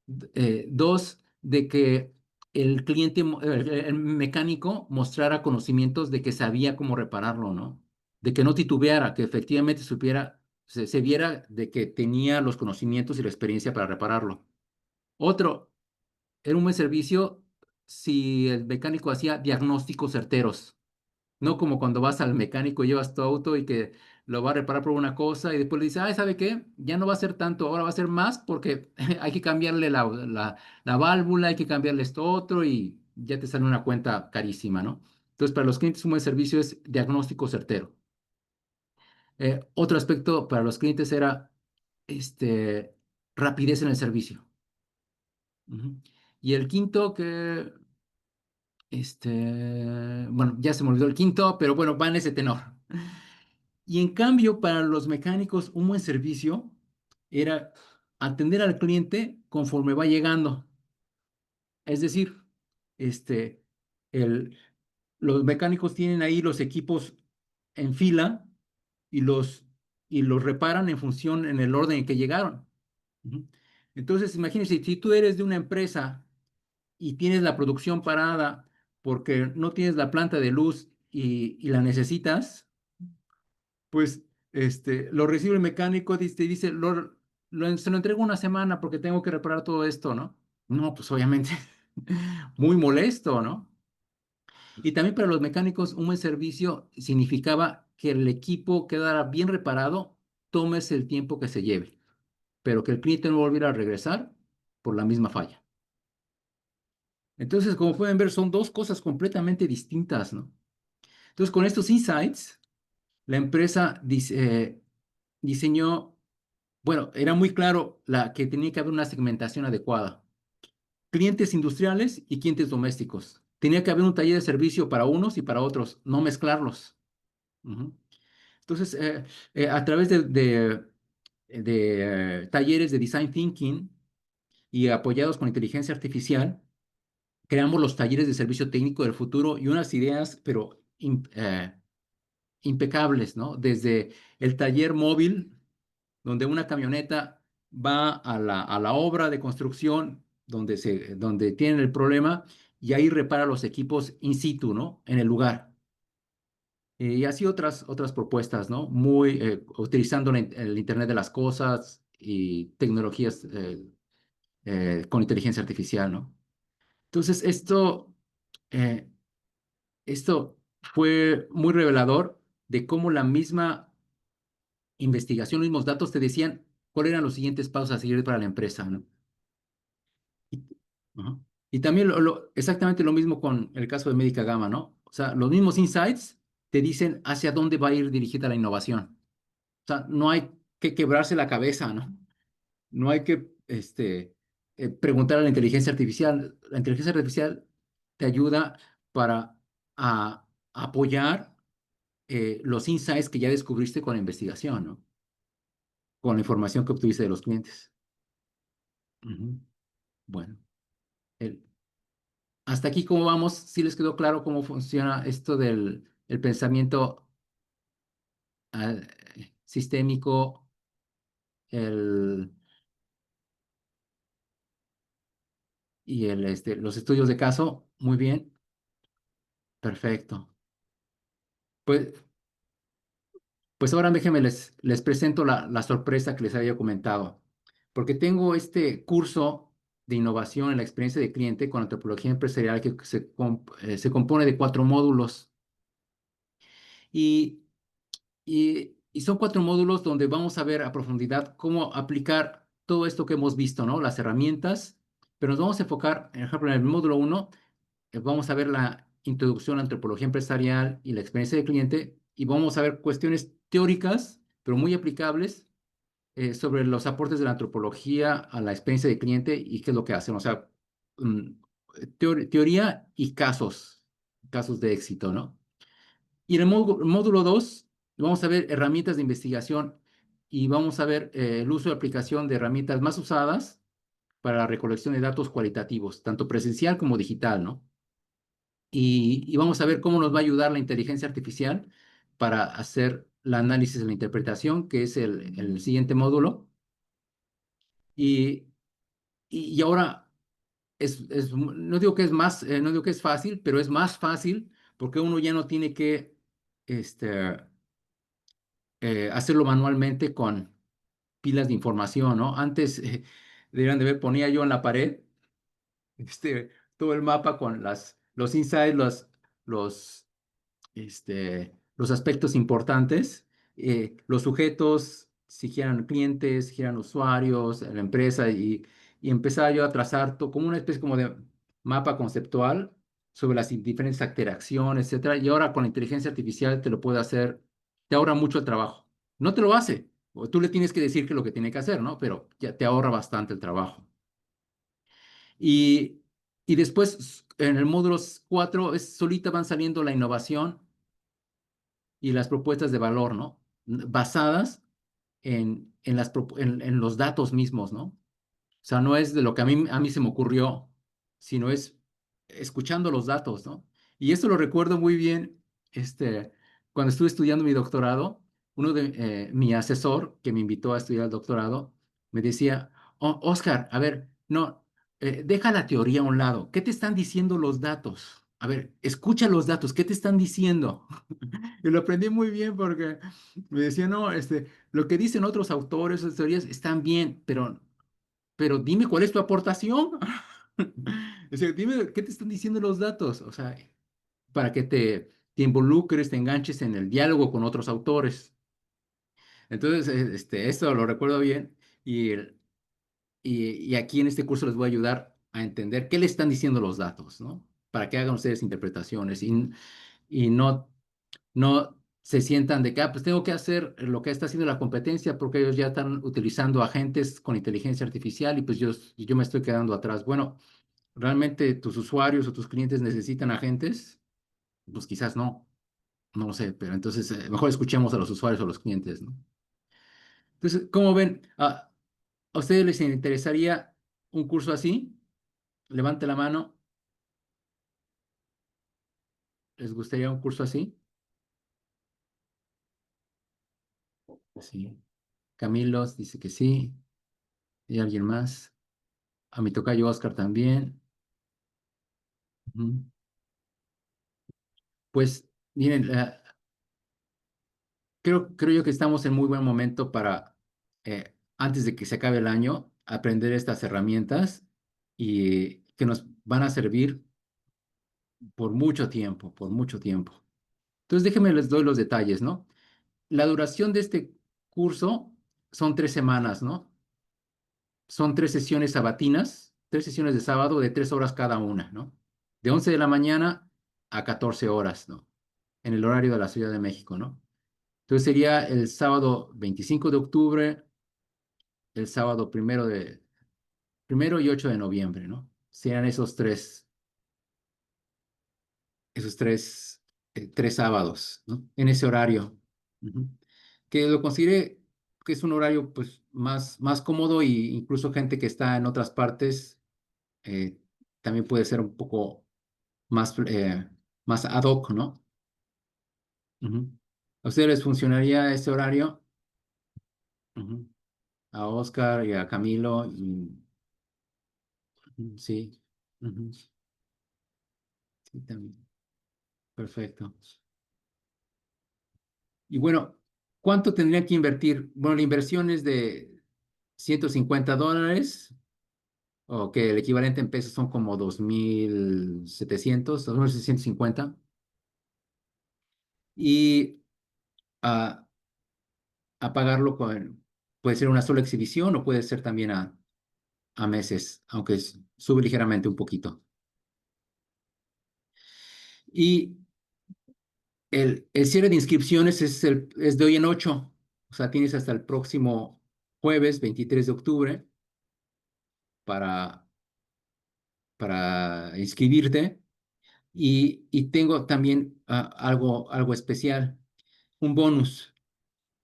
2, de que el mecánico mostrara conocimientos de que sabía cómo repararlo, ¿no? De que no titubeara, que efectivamente se viera de que tenía los conocimientos y la experiencia para repararlo. Otro, era un buen servicio si el mecánico hacía diagnósticos certeros. No como cuando vas al mecánico, llevas tu auto y que lo va a reparar por una cosa y después le dice, ay, ¿sabe qué? Ya no va a ser tanto, ahora va a ser más porque hay que cambiarle la válvula, hay que cambiarle esto otro, y ya te sale una cuenta carísima, ¿no? Entonces, para los clientes un buen servicio es diagnóstico certero. Otro aspecto para los clientes era este, rapidez en el servicio. Ujú. Y el quinto bueno, ya se me olvidó el quinto, pero bueno, va en ese tenor. Y en cambio, para los mecánicos, un buen servicio era atender al cliente conforme va llegando. Es decir, este, el, los mecánicos tienen ahí los equipos en fila, y los reparan en función, en el orden en que llegaron. Ujú. Entonces, imagínense, si tú eres de una empresa y tienes la producción parada porque no tienes la planta de luz y la necesitas, pues lo recibe el mecánico, dice, se lo entrego una semana porque tengo que reparar todo esto, ¿no? No, pues obviamente muy molesto, ¿no? Y también para los mecánicos, un buen servicio significaba que el equipo quedara bien reparado, tómese el tiempo que se lleve, pero que el cliente no volviera a regresar por la misma falla. Entonces, como pueden ver, son dos cosas completamente distintas, ¿no? Entonces, con estos insights, la empresa diseñó, bueno, era muy claro que tenía que haber una segmentación adecuada. Clientes industriales y clientes domésticos. Tenía que haber un taller de servicio para unos y para otros, no mezclarlos. Ujú. Entonces, a través de talleres de design thinking y apoyados con inteligencia artificial, creamos los talleres de servicio técnico del futuro y unas ideas, pero impecables, ¿no? Desde el taller móvil, donde una camioneta va a la obra de construcción donde tienen el problema y ahí repara los equipos in situ, ¿no? En el lugar. Y así otras propuestas, ¿no? Muy utilizando el Internet de las cosas y tecnologías con inteligencia artificial, ¿no? Entonces, eh, esto fue muy revelador de cómo la misma investigación, los mismos datos te decían cuáles eran los siguientes pasos a seguir para la empresa, ¿no? Y, ajá. Y también exactamente lo mismo con el caso de Médica Gama, ¿no? O sea, los mismos insights te dicen hacia dónde va a ir dirigida la innovación. O sea, no hay que quebrarse la cabeza, ¿no? No hay que preguntar a la inteligencia artificial. La inteligencia artificial te ayuda para apoyar los insights que ya descubriste con la investigación, ¿no? Con la información que obtuviste de los clientes. Ujú. Bueno, el- hasta aquí, ¿cómo vamos? ¿Sí les quedó claro cómo funciona esto del el pensamiento sistémico, el, los estudios de caso? Muy bien, perfecto. Pues, pues ahora déjenme les presento la sorpresa que les había comentado, porque tengo este curso de innovación en la experiencia de cliente con antropología empresarial que se compone de 4 módulos. Y y son 4 módulos donde vamos a ver a profundidad cómo aplicar todo esto que hemos visto, ¿no? Las herramientas, pero nos vamos a enfocar, por ejemplo, en el módulo 1, vamos a ver la introducción a la antropología empresarial y la experiencia de cliente, y vamos a ver cuestiones teóricas, pero muy aplicables, sobre los aportes de la antropología a la experiencia de cliente y qué es lo que hacen. O sea, mm, teoría y casos de éxito, ¿no? Y en el módulo 2 vamos a ver herramientas de investigación y vamos a ver el uso y aplicación de herramientas más usadas para la recolección de datos cualitativos, tanto presencial como digital, ¿no? Y vamos a ver cómo nos va a ayudar la inteligencia artificial para hacer el análisis de la interpretación, que es el siguiente módulo. Y, y ahora, no digo que es no digo que es fácil, pero es más fácil porque uno ya no tiene que este, hacerlo manualmente con pilas de información, ¿no? Antes, deberían de ver, ponía yo en la pared todo el mapa con los insights, los, los aspectos importantes, los sujetos, si eran clientes, si eran usuarios, la empresa, y empezaba yo a trazar como una especie como de mapa conceptual sobre las diferentes interacciones, etcétera. Y ahora con la inteligencia artificial te lo puede hacer, te ahorra mucho el trabajo. No te lo hace, o tú le tienes que decir qué es lo que tiene que hacer, ¿no? Pero ya te ahorra bastante el trabajo. Y, y después, en el módulo 4, solita van saliendo la innovación y las propuestas de valor, ¿no? Basadas en los datos mismos, ¿no? O sea, no es de lo que a mí se me ocurrió, sino es escuchando los datos, ¿no? Y esto lo recuerdo muy bien, cuando estuve estudiando mi doctorado, mi asesor que me invitó a estudiar el doctorado, me decía, Oscar, a ver, no, deja la teoría a un lado, ¿qué te están diciendo los datos? a ver, escucha los datos, ¿qué te están diciendo? Y lo aprendí muy bien porque me decía, no, lo que dicen otros autores, otras teorías, están bien, pero dime cuál es tu aportación. O sea, dime qué te están diciendo los datos, o sea, para que te involucres, te enganches en el diálogo con otros autores. Entonces, esto lo recuerdo bien y, y aquí en este curso les voy a ayudar a entender qué le están diciendo los datos, ¿no? Para que hagan ustedes interpretaciones y no se sientan de que, pues tengo que hacer lo que está haciendo la competencia porque ellos ya están utilizando agentes con inteligencia artificial y pues yo me estoy quedando atrás. Bueno, ¿realmente tus usuarios o tus clientes necesitan agentes? Pues quizás no, no lo sé, pero entonces mejor escuchemos a los usuarios o a los clientes, ¿no? Entonces, ¿cómo ven? ¿A ustedes les interesaría un curso así? Levante la mano. ¿Les gustaría un curso así? Sí. Camilos dice que sí. ¿Y alguien más? A mi tocayo Oscar también. Ujú. Pues miren, creo yo que estamos en muy buen momento para, antes de que se acabe el año, aprender estas herramientas y que nos van a servir por mucho tiempo, por mucho tiempo. Entonces déjenme les doy los detalles, ¿no? La duración de este curso son 3 semanas, ¿no? Son 3 sesiones sabatinas, 3 sesiones de sábado de 3 horas cada una, ¿no? De 11 de la mañana a 14 horas, ¿no? En el horario de la Ciudad de México, ¿no? Entonces sería el sábado 25 de octubre, el sábado primero y 8 de noviembre, ¿no? Serían esos tres sábados, ¿no? En ese horario. Ujú. Que lo considere que es un horario, pues, más cómodo y incluso gente que está en otras partes eh, también puede ser un poco más ad hoc, ¿no? Ujú. ¿A ustedes les funcionaría ese horario? Ujú. A Oscar y a Camilo, sí. Ujú. Sí, también. Perfecto. Y bueno, ¿cuánto tendría que invertir? Bueno, la inversión es de $150, o que el equivalente en pesos son como 2,700, 2,650. Y a, a pagarlo puede ser una sola exhibición o puede ser también a meses, aunque sube ligeramente un poquito. Y el cierre de inscripciones es de hoy en 8, o sea, tienes hasta el próximo jueves 23 de octubre para, para inscribirte. Y tengo también algo especial, un bonus,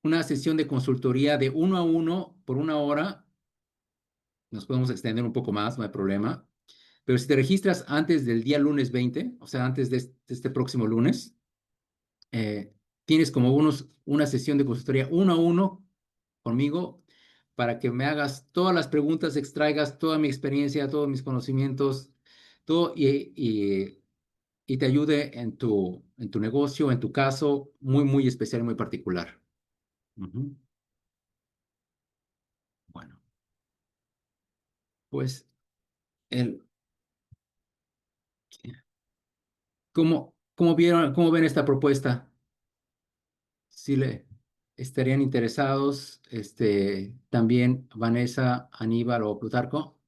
una sesión de consultoría de 1 a 1 por 1 hora. Nos podemos extender un poco más, no hay problema. Pero si te registras antes del día lunes 20, o sea, antes de este próximo lunes, tienes como una sesión de consultoría 1 a 1 conmigo para que me hagas todas las preguntas, extraigas toda mi experiencia, todos mis conocimientos, todo y te ayude en tu negocio, en tu caso, muy, muy especial y muy particular. Ujú. Bueno, pues, el, ¿cómo ven esta propuesta? Si le estarían interesados, también Vanessa, Aníbal o Plutarco.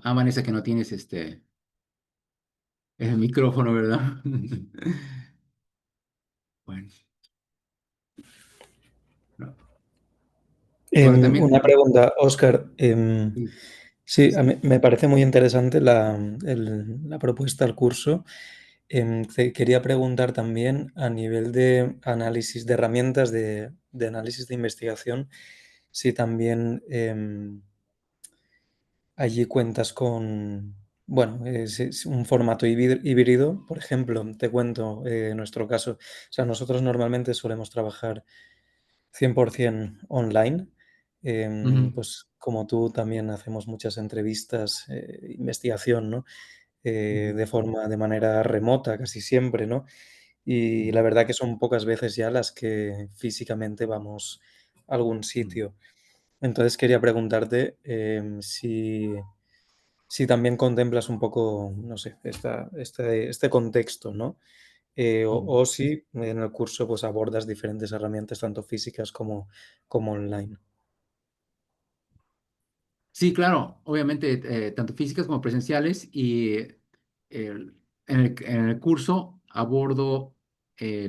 Vanessa, que no tienes el micrófono, ¿verdad? Bueno, no. Bueno, Una también, pregunta, Oscar. sí, Sí, sí. me parece muy interesante la propuesta al curso. Te quería preguntar también a nivel de análisis de herramientas de análisis de investigación, si también allí cuentas con, bueno, es un formato híbrido. Por ejemplo, te cuento nuestro caso. O sea, nosotros normalmente solemos trabajar 100% online, Ujú. pues como tú también hacemos muchas entrevistas, investigación, ¿no? De manera remota casi siempre, ¿no? Y la verdad que son pocas veces ya las que físicamente vamos a algún sitio. Entonces quería preguntarte, si también contemplas un poco, no sé, este contexto, ¿no? O si en el curso, pues, abordas diferentes herramientas, tanto físicas como online. Sí, claro, obviamente, tanto físicas como presenciales y en el curso abordo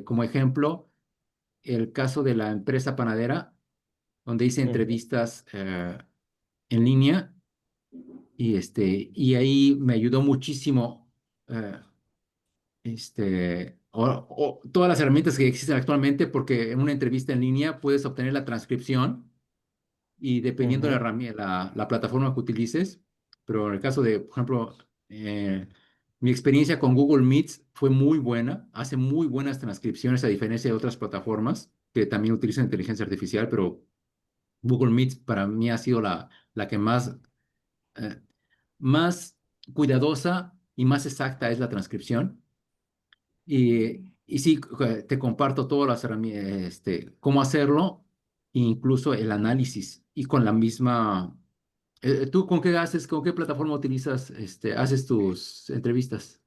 como ejemplo el caso de la empresa panadera, donde hice Ujú, entrevistas en línea y ahí me ayudó muchísimo eh, todas las herramientas que existen actualmente, porque en una entrevista en línea puedes obtener la transcripción y dependiendo de ujú, la plataforma que utilices, pero en el caso de, por ejemplo, mi experiencia con Google Meets fue muy buena, hace muy buenas transcripciones a diferencia de otras plataformas que también utilizan inteligencia artificial, pero Google Meets para mí ha sido la que eh, más cuidadosa y más exacta es la transcripción. Y sí, te comparto todas las herramientas, cómo hacerlo, e incluso el análisis y con la misma. ¿Tú con qué haces, con qué plataforma utilizas, haces tus entrevistas?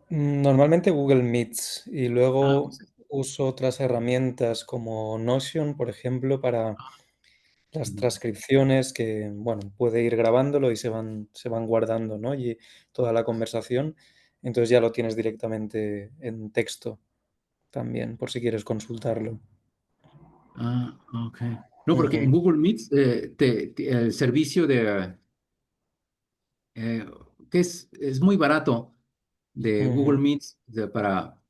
Normalmente Google Meets y Ah, luego pues, uso otras herramientas como Notion, por ejemplo, para las ujú. transcripciones que, bueno, puede ir grabándolo y se van guardando, ¿no? Y toda la conversación, entonces ya lo tienes directamente en texto también, por si quieres consultarlo. Ah, ok. No, porque en Ujú, Google Meets el servicio eh, que es muy barato de Google ujú, Meets para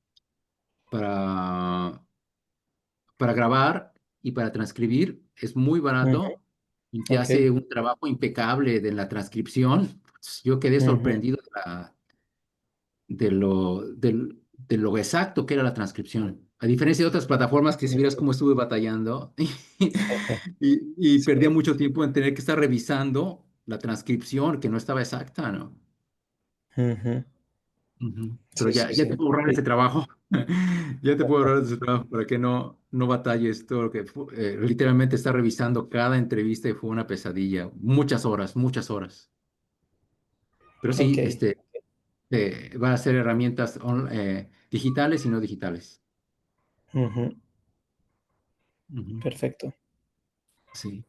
para grabar y para transcribir es muy ujú, barato y te okey, hace un trabajo impecable de la transcripción. Yo quedé ujú, sorprendido de lo exacto que era la transcripción. A diferencia de otras plataformas que si vieras ujú, cómo estuve batallando y perdía sí, mucho tiempo en tener que estar revisando la transcripción que no estaba exacta, ¿no? ujú, Ujú. Pero sí, ya, sí, ya sí. te puedo ahorrar ese trabajo. Ya te puedo ahorrar ese trabajo para que no batalles todo lo que literalmente está revisando cada entrevista y fue una pesadilla. Muchas horas, muchas horas. Pero sí, Okey, va a ser herramientas digitales y no digitales. ujú, Ujú. perfecto. Sí.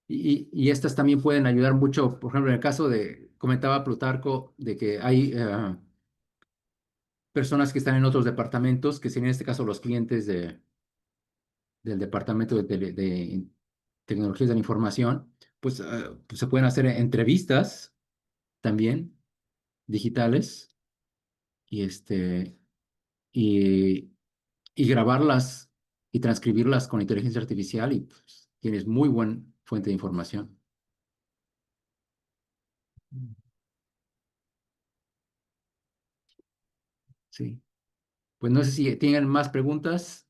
Y estas también pueden ayudar mucho, por ejemplo, en el caso comentaba Plutarco, de que hay personas que están en otros departamentos, que serían en este caso los clientes del Departamento de Tecnologías de la Información, pues se pueden hacer entrevistas también digitales y, y, y grabarlas y transcribirlas con inteligencia artificial y pues, tienes muy buena fuente de información. Sí. Pues no sé si tienen más preguntas.